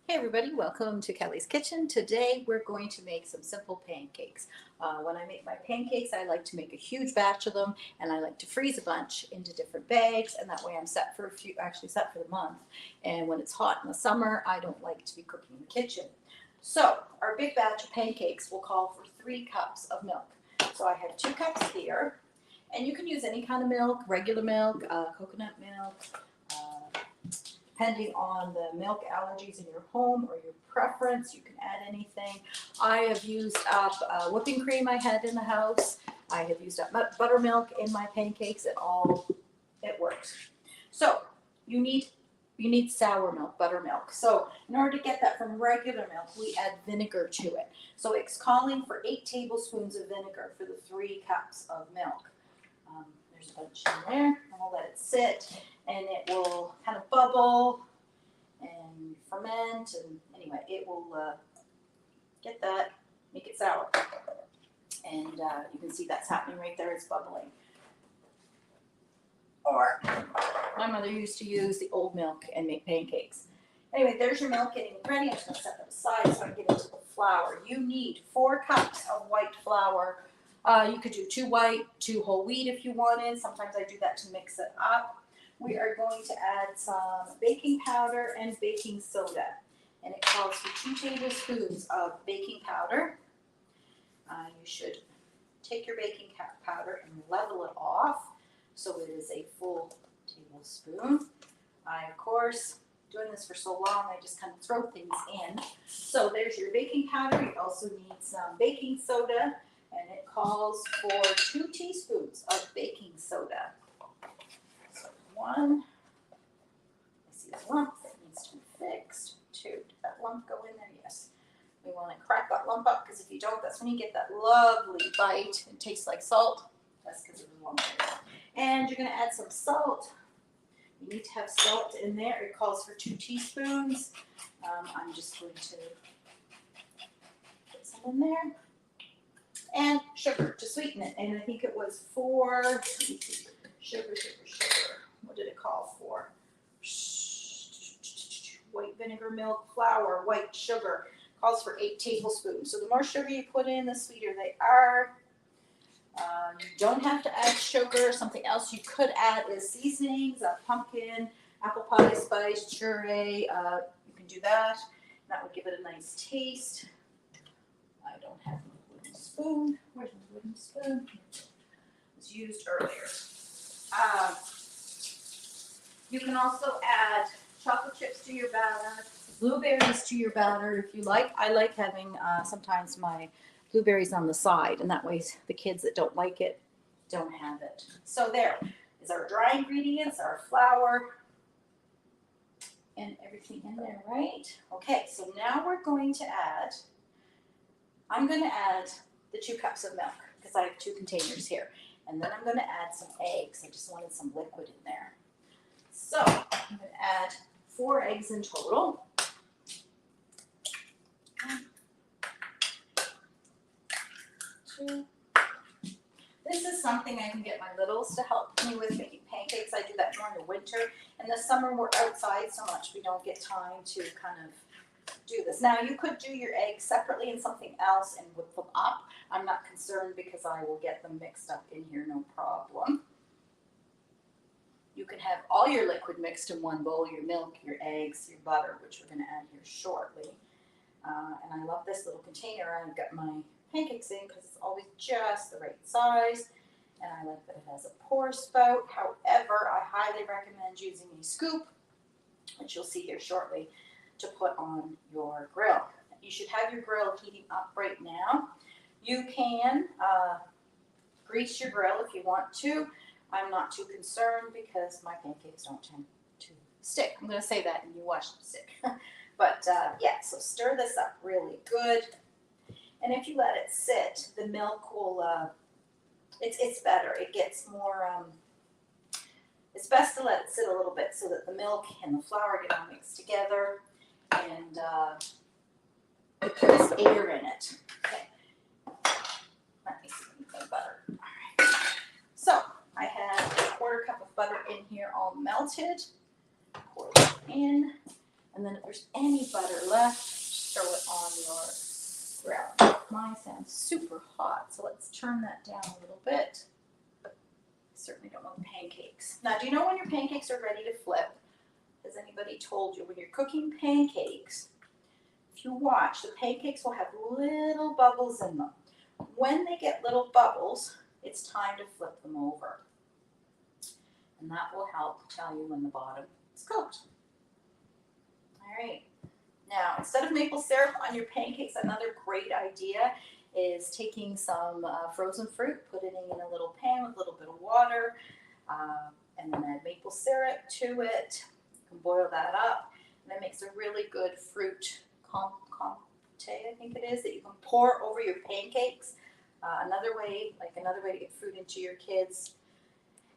Hey everybody, welcome to Kelly's Kitchen. Today we're going to make some simple pancakes. When I make my pancakes, I like to make a huge batch of them, and I like to freeze a bunch into different bags, and that way I'm set for set for the month. And when it's hot in the summer, I don't like to be cooking in the kitchen. So our big batch of pancakes will call for 3 cups of milk. So I have 2 cups here, and you can use any kind of milk, regular milk, coconut milk, depending on the milk allergies in your home or your preference, you can add anything. I have used up whipping cream I had in the house. I have used up buttermilk in my pancakes. It works. So you need sour milk, buttermilk. So in order to get that from regular milk, we add vinegar to it. So it's calling for 8 tablespoons of vinegar for the 3 cups of milk. There's a bunch in there, and I'll let it sit, and it will kind of bubble and ferment, and anyway, it will make it sour. And you can see that's happening right there, it's bubbling. Or my mother used to use the old milk and make pancakes. Anyway, there's your milk getting ready. I'm just going to set that aside so I can get into the flour. You need 4 cups of white flour. You could do 2 white, 2 whole wheat if you wanted. Sometimes I do that to mix it up. We are going to add some baking powder and baking soda. And it calls for 2 tablespoons of baking powder. You should take your baking powder and level it off so it is a full tablespoon. Of course, doing this for so long, I just kind of throw things in. So there's your baking powder. You also need some baking soda. And it calls for 2 teaspoons of baking soda. So 1, I see a lump that needs to be fixed. 2, did that lump go in there? Yes. We want to crack that lump up because if you don't, that's when you get that lovely bite. It tastes like salt. That's because it was lump there. And you're going to add some salt. You need to have salt in there. It calls for 2 teaspoons. I'm just going to put some in there. And sugar to sweeten it. And I think it was 4, sugar. What did it call for? White vinegar, milk, flour, white sugar. Calls for 8 tablespoons. So the more sugar you put in, the sweeter they are. You don't have to add sugar. Something else you could add is seasonings, pumpkin, apple pie spice, puree. You can do that. That would give it a nice taste. I don't have spoon. Where's my wooden spoon? It was used earlier. You can also add chocolate chips to your batter, blueberries to your batter if you like. I like having sometimes my blueberries on the side, and that way the kids that don't like it don't have it. So there is our dry ingredients, our flour, and everything in there, right? Okay, so now we're going to add, I'm going to add the 2 cups of milk because I have 2 containers here. And then I'm going to add some eggs. I just wanted some liquid in there. So I'm going to add 4 eggs in total. 1, 2. This is something I can get my littles to help me with making pancakes. I do that during the winter. In the summer, we're outside so much we don't get time to kind of do this. Now, you could do your eggs separately in something else and whip them up. I'm not concerned because I will get them mixed up in here, no problem. You can have all your liquid mixed in one bowl, your milk, your eggs, your butter, which we're going to add here shortly. And I love this little container I've got my pancakes in because it's always just the right size. And I like that it has a pour spout. However, I highly recommend using a scoop, which you'll see here shortly, to put on your grill. You should have your grill heating up right now. You can grease your grill if you want to. I'm not too concerned because my pancakes don't tend to stick. I'm going to say that and you watch them stick. But yeah, so stir this up really good. And if you let it sit, the milk will, it's better. It gets more, it's best to let it sit a little bit so that the milk and the flour get all mixed together. And it puts air in it. Okay. Let me see my butter. All right. So I have a 1/4 cup of butter in here all melted. Pour that in. And then if there's any butter left, just throw it on your ground. Mine sounds super hot, so let's turn that down a little bit. I certainly don't want pancakes. Now, do you know when your pancakes are ready to flip? Has anybody told you when you're cooking pancakes, if you watch, the pancakes will have little bubbles in them. When they get little bubbles, it's time to flip them over. And that will help tell you when the bottom is cooked. All right. Now, instead of maple syrup on your pancakes, another great idea is taking some frozen fruit, putting it in a little pan with a little bit of water, and then add maple syrup to it. You can boil that up, and that makes a really good fruit comté, I think it is, that you can pour over your pancakes. Another way to get fruit into your kids.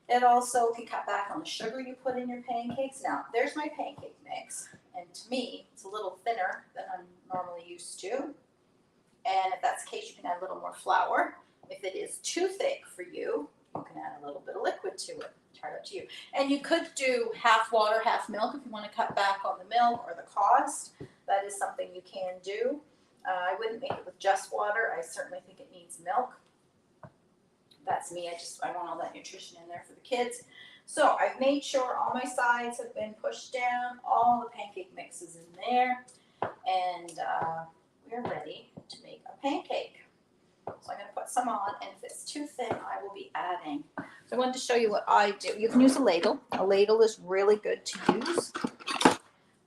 It also can cut back on the sugar you put in your pancakes. Now, there's my pancake mix, and to me, it's a little thinner than I'm normally used to. And if that's the case, you can add a little more flour. If it is too thick for you, you can add a little bit of liquid to it. Entirely up to you. And you could do half water, half milk if you want to cut back on the milk or the cost. That is something you can do. I wouldn't make it with just water. I certainly think it needs milk. That's me. I want all that nutrition in there for the kids. So I've made sure all my sides have been pushed down. All the pancake mix is in there. And we're ready to make a pancake. So I'm going to put some on, and if it's too thin, I will be adding. So I wanted to show you what I do. You can use a ladle. A ladle is really good to use.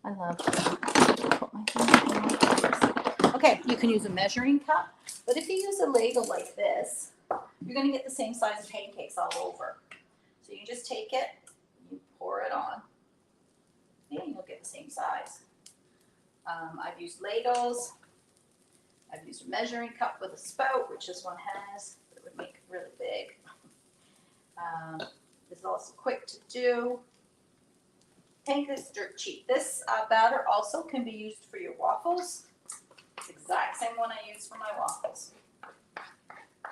I love to put my thing. Okay, you can use a measuring cup, but if you use a ladle like this, you're going to get the same size of pancakes all over. So you just take it, you pour it on, and you'll get the same size. I've used ladles. I've used a measuring cup with a spout, which this one has. It would make it really big. This is also quick to do. Pancakes are dirt cheap. This batter also can be used for your waffles. It's the exact same one I used for my waffles.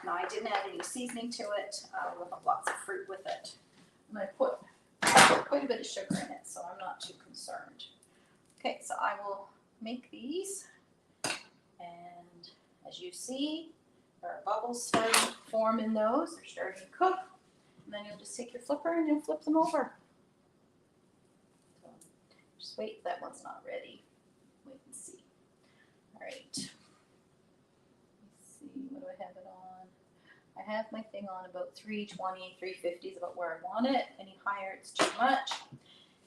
Now, I didn't add any seasoning to it. We'll have lots of fruit with it. And I put quite a bit of sugar in it, so I'm not too concerned. Okay, so I will make these. And as you see, there are bubbles starting to form in those. They're starting to cook. And then you'll just take your flipper and you'll flip them over. So just wait, that one's not ready. Wait and see. All right. Let's see, what do I have it on? I have my thing on about 320, 350 is about where I want it. Any higher, it's too much.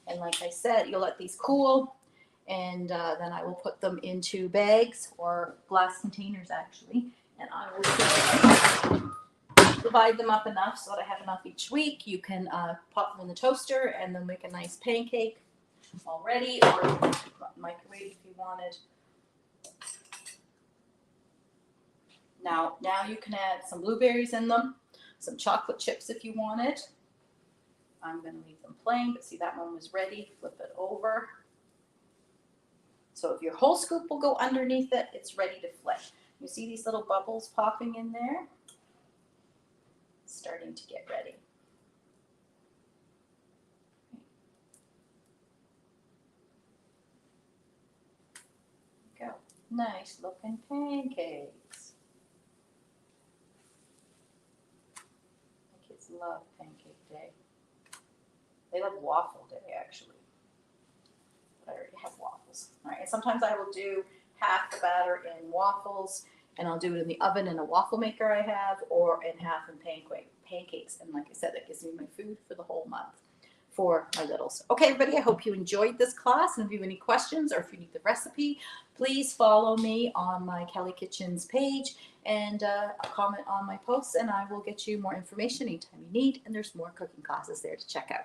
And like I said, you'll let these cool. And then I will put them into bags or glass containers, actually. And I will divide them up enough so that I have enough each week. You can pop them in the toaster and then make a nice pancake already, or microwave if you wanted. Now you can add some blueberries in them, some chocolate chips if you wanted. I'm going to leave them plain, but see, that one was ready. Flip it over. So if your whole scoop will go underneath it, it's ready to flip. You see these little bubbles popping in there? It's starting to get ready. There we go. Nice looking pancakes. My kids love pancake day. They love waffle day, actually. But I already have waffles. All right, and sometimes I will do half the batter in waffles, and I'll do it in the oven in a waffle maker I have, or in half in pancakes. And like I said, that gives me my food for the whole month for my littles. Okay, everybody, I hope you enjoyed this class. And if you have any questions or if you need the recipe, please follow me on my Kelly Kitchens page and comment on my posts, and I will get you more information anytime you need. And there's more cooking classes there to check out.